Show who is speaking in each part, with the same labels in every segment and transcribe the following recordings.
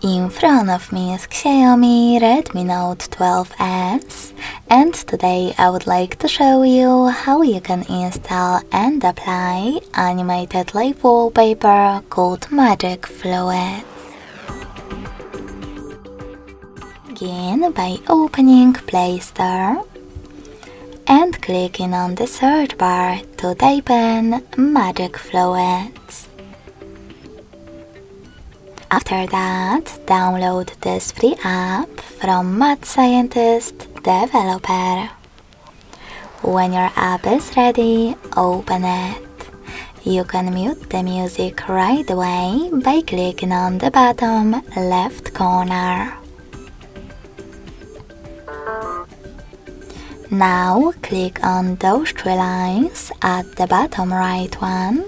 Speaker 1: In front of me is Xiaomi Redmi Note 12s, and today I would like to show you how you can install and apply animated live wallpaper called Magic Fluid. Begin by opening Play Store and clicking on the search bar to type in Magic Fluids. After that, download this free app from Mad Scientist developer. When your app is ready, open it. You can mute the music right away by clicking on the bottom left corner. Now click on those three lines at the bottom right one.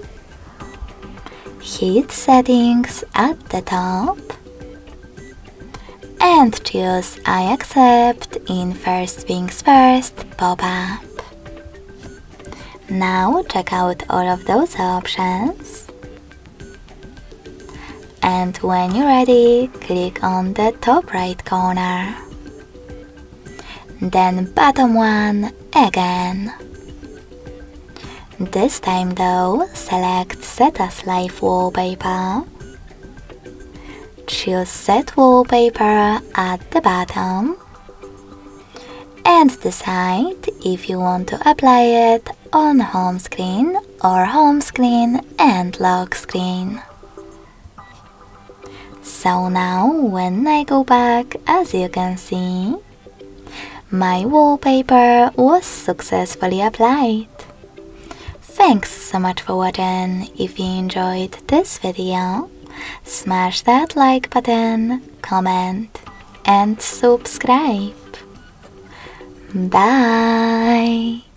Speaker 1: Hit Settings at the top and choose I accept in First Things First pop-up. Now check out all of those options, and when you're ready, click on the top right corner, then bottom one again. This time though, select Set as Live Wallpaper. Choose Set Wallpaper at the bottom and decide if you want to apply it on home screen or home screen and lock screen. So now when I go back, as you can see, my wallpaper was successfully applied. Thanks so much for watching. If you enjoyed this video, smash that like button, comment and subscribe. Bye!